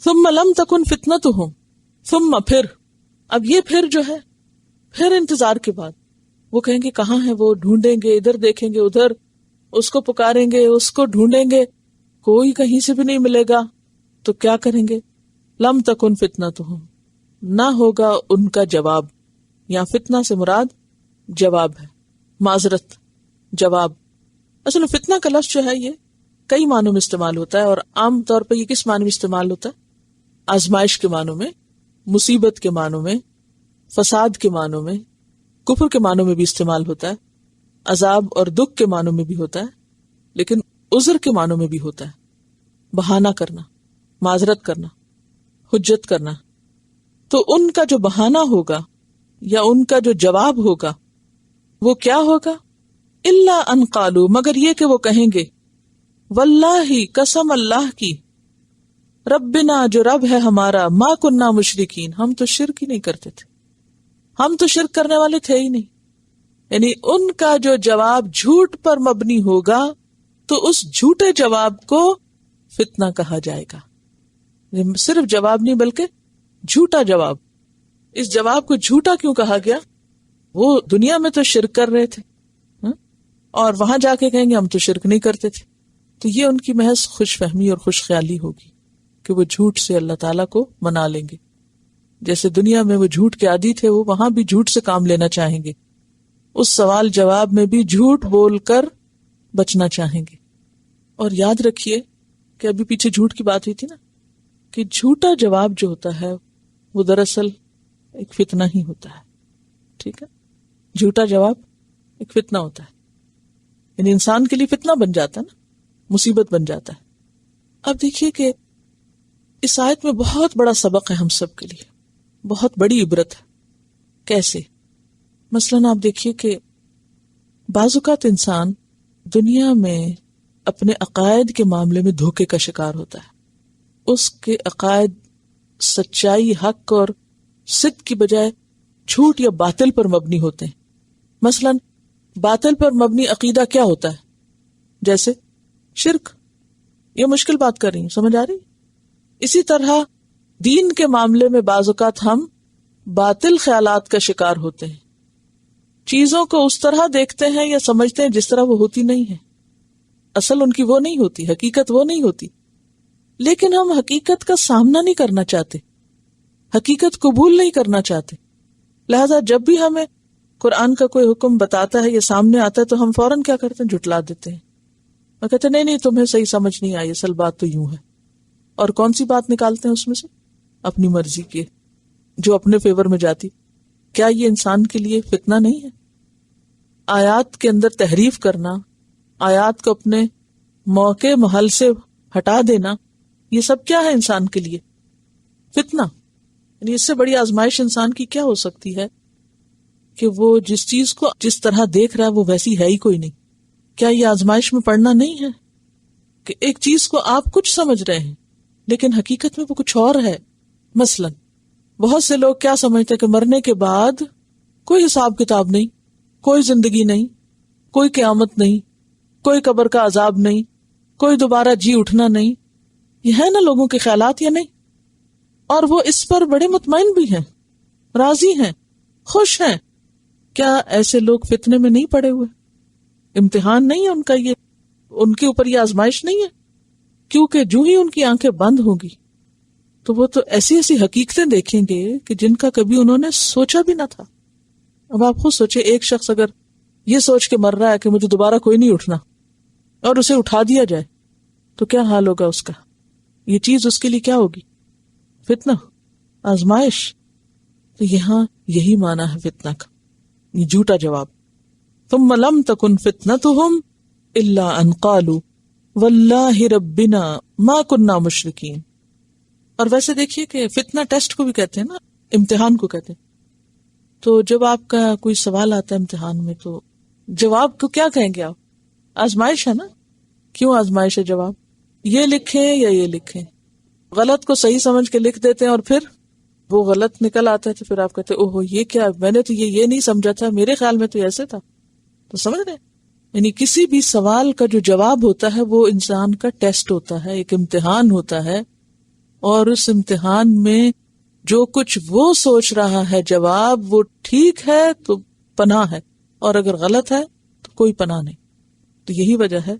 ثم لم تکن فتنتہم، ثم پھر، اب یہ پھر جو ہے، پھر انتظار کے بعد وہ کہیں گے کہاں ہے وہ، ڈھونڈیں گے، ادھر دیکھیں گے، ادھر اس کو پکاریں گے، اس کو ڈھونڈیں گے، کوئی کہیں سے بھی نہیں ملے گا، تو کیا کریں گے؟ لم تکن فتنتہم، نہ ہوگا ان کا جواب. یا فتنہ سے مراد جواب ہے، معذرت، جواب. اصل فتنہ کا لفظ جو ہے یہ کئی معنوں میں استعمال ہوتا ہے، اور عام طور پہ یہ کس معنی میں استعمال ہوتا ہے؟ آزمائش کے معنوں میں، مصیبت کے معنوں میں، فساد کے معنوں میں، کفر کے معنوں میں بھی استعمال ہوتا ہے، عذاب اور دکھ کے معنوں میں بھی ہوتا ہے، لیکن عذر کے معنوں میں بھی ہوتا ہے، بہانہ کرنا، معذرت کرنا، حجت کرنا. تو ان کا جو بہانہ ہوگا یا ان کا جو جواب ہوگا وہ کیا ہوگا؟ الا ان قالوا، مگر یہ کہ وہ کہیں گے، واللہ، قسم اللہ کی، ربنا، جو رب ہے ہمارا، ما کننا مشرکین، ہم تو شرک ہی نہیں کرتے تھے، ہم تو شرک کرنے والے تھے ہی نہیں. یعنی ان کا جو جواب جھوٹ پر مبنی ہوگا تو اس جھوٹے جواب کو فتنہ کہا جائے گا. صرف جواب نہیں بلکہ جھوٹا جواب. اس جواب کو جھوٹا کیوں کہا گیا؟ وہ دنیا میں تو شرک کر رہے تھے اور وہاں جا کے کہیں گے ہم تو شرک نہیں کرتے تھے. تو یہ ان کی محض خوش فہمی اور خوش خیالی ہوگی کہ وہ جھوٹ سے اللہ تعالیٰ کو منا لیں گے. جیسے دنیا میں وہ جھوٹ کے عادی تھے، وہ وہاں بھی جھوٹ سے کام لینا چاہیں گے، اس سوال جواب میں بھی جھوٹ بول کر بچنا چاہیں گے. اور یاد رکھیے کہ ابھی پیچھے جھوٹ کی بات ہوئی تھی نا، کہ جھوٹا جواب جو ہوتا ہے وہ دراصل ایک فتنہ ہی ہوتا ہے. ٹھیک ہے، جھوٹا جواب ایک فتنہ ہوتا ہے، یعنی انسان کے لیے فتنہ بن جاتا ہے نا، مصیبت بن جاتا ہے. اب دیکھیے کہ اس آیت میں بہت بڑا سبق ہے ہم سب کے لیے، بہت بڑی عبرت ہے. کیسے؟ مثلاً آپ دیکھیے کہ بعض اوقات انسان دنیا میں اپنے عقائد کے معاملے میں دھوکے کا شکار ہوتا ہے. اس کے عقائد سچائی، حق اور صدق کی بجائے جھوٹ یا باطل پر مبنی ہوتے ہیں. مثلاً باطل پر مبنی عقیدہ کیا ہوتا ہے؟ جیسے شرک. یہ مشکل بات کر رہی ہوں، سمجھ آ رہی؟ اسی طرح دین کے معاملے میں بعض اوقات ہم باطل خیالات کا شکار ہوتے ہیں، چیزوں کو اس طرح دیکھتے ہیں یا سمجھتے ہیں جس طرح وہ ہوتی نہیں ہے، اصل ان کی وہ نہیں ہوتی، حقیقت وہ نہیں ہوتی. لیکن ہم حقیقت کا سامنا نہیں کرنا چاہتے، حقیقت قبول نہیں کرنا چاہتے. لہذا جب بھی ہمیں قرآن کا کوئی حکم بتاتا ہے یا سامنے آتا ہے تو ہم فوراً کیا کرتے ہیں؟ جھٹلا دیتے ہیں اور کہتے ہیں نہیں تمہیں صحیح سمجھ نہیں آئی، اصل بات تو یوں ہے. اور کون سی بات نکالتے ہیں اس میں سے؟ اپنی مرضی کی، جو اپنے فیور میں جاتی. کیا یہ انسان کے لیے فتنہ نہیں ہے؟ آیات کے اندر تحریف کرنا، آیات کو اپنے موقع محل سے ہٹا دینا، یہ سب کیا ہے انسان کے لیے؟ فتنہ. یعنی اس سے بڑی آزمائش انسان کی کیا ہو سکتی ہے کہ وہ جس چیز کو جس طرح دیکھ رہا ہے وہ ویسی ہے ہی کوئی نہیں. کیا یہ آزمائش میں پڑنا نہیں ہے کہ ایک چیز کو آپ کچھ سمجھ رہے ہیں لیکن حقیقت میں وہ کچھ اور ہے؟ مثلاً بہت سے لوگ کیا سمجھتے ہیں کہ مرنے کے بعد کوئی حساب کتاب نہیں، کوئی زندگی نہیں، کوئی قیامت نہیں، کوئی قبر کا عذاب نہیں، کوئی دوبارہ جی اٹھنا نہیں. یہ ہے نا لوگوں کے خیالات یا نہیں؟ اور وہ اس پر بڑے مطمئن بھی ہیں، راضی ہیں، خوش ہیں. کیا ایسے لوگ فتنے میں نہیں پڑے ہوئے؟ امتحان نہیں ہے ان کا، یہ ان کے اوپر یہ آزمائش نہیں ہے؟ کیونکہ جو ہی ان کی آنکھیں بند ہوں گی تو وہ تو ایسی ایسی حقیقتیں دیکھیں گے کہ جن کا کبھی انہوں نے سوچا بھی نہ تھا. اب آپ خود سوچے، ایک شخص اگر یہ سوچ کے مر رہا ہے کہ مجھے دوبارہ کوئی نہیں اٹھنا اور اسے اٹھا دیا جائے تو کیا حال ہوگا اس کا؟ یہ چیز اس کے لیے کیا ہوگی؟ فتنہ، آزمائش. تو یہاں یہی معنی ہے فتنہ کا، یہ جھوٹا جواب. ثم لم تکن فتنتہم الا ان قالوا واللہ ربنا ما کننا مشرکین. اور ویسے دیکھیے کہ فتنہ ٹیسٹ کو بھی کہتے ہیں نا، امتحان کو کہتے ہیں. تو جب آپ کا کوئی سوال آتا ہے امتحان میں تو جواب کو کیا کہیں گے آپ؟ آزمائش ہے نا. کیوں آزمائش ہے؟ جواب یہ لکھیں یا یہ لکھیں. غلط کو صحیح سمجھ کے لکھ دیتے ہیں اور پھر وہ غلط نکل آتا ہے تو پھر آپ کہتے ہیں اوہ یہ کیا، میں نے تو یہ نہیں سمجھا تھا، میرے خیال میں تو ایسے تھا. تو سمجھ رہے ہیں؟ یعنی کسی بھی سوال کا جو جواب ہوتا ہے وہ انسان کا ٹیسٹ ہوتا ہے، ایک امتحان ہوتا ہے اور اس امتحان میں جو کچھ وہ سوچ رہا ہے جواب وہ ٹھیک ہے تو پناہ ہے، اور اگر غلط ہے تو کوئی پناہ نہیں. تو یہی وجہ ہے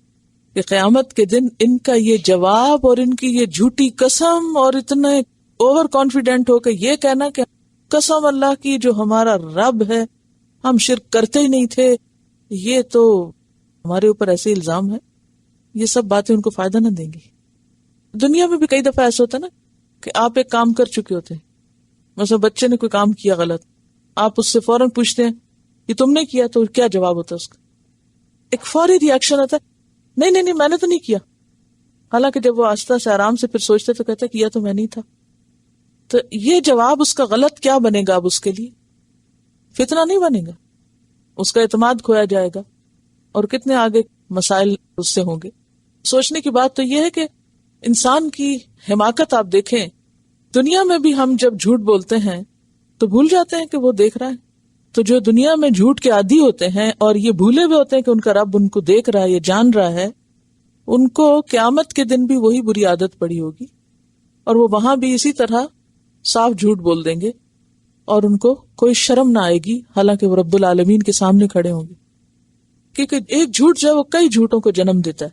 کہ قیامت کے دن ان کا یہ جواب اور ان کی یہ جھوٹی قسم اور اتنے اوور کانفیڈنٹ ہو کے یہ کہنا کہ قسم اللہ کی جو ہمارا رب ہے ہم شرک کرتے ہی نہیں تھے، یہ تو ہمارے اوپر ایسے الزام ہے، یہ سب باتیں ان کو فائدہ نہ دیں گی. دنیا میں بھی کئی دفعہ ایسا ہوتا ہے نا کہ آپ ایک کام کر چکے ہوتے ہیں، مثلا بچے نے کوئی کام کیا غلط، آپ اس سے فوراً پوچھتے ہیں یہ تم نے کیا، تو کیا جواب ہوتا ہے اس کا؟ ایک فوری ری ایکشن ہوتا ہے، نہیں میں نے تو نہیں کیا. حالانکہ جب وہ آہستہ سے آرام سے پھر سوچتے تو کہتے کیا تو میں نہیں تھا. تو یہ جواب اس کا غلط کیا بنے گا؟ اب اس کے لیے فتنہ نہیں بنے گا، اس کا اعتماد کھویا جائے گا اور کتنے آگے مسائل اس سے ہوں گے. سوچنے کی بات تو یہ ہے کہ انسان کی حماقت آپ دیکھیں، دنیا میں بھی ہم جب جھوٹ بولتے ہیں تو بھول جاتے ہیں کہ وہ دیکھ رہا ہے. تو جو دنیا میں جھوٹ کے عادی ہوتے ہیں اور یہ بھولے ہوئے ہوتے ہیں کہ ان کا رب ان کو دیکھ رہا ہے، یہ جان رہا ہے، ان کو قیامت کے دن بھی وہی بری عادت پڑی ہوگی اور وہ وہاں بھی اسی طرح صاف جھوٹ بول دیں گے اور ان کو کوئی شرم نہ آئے گی، حالانکہ وہ رب العالمین کے سامنے کھڑے ہوں گے. کیونکہ ایک جھوٹ جو ہے وہ کئی جھوٹوں کو جنم دیتا ہے.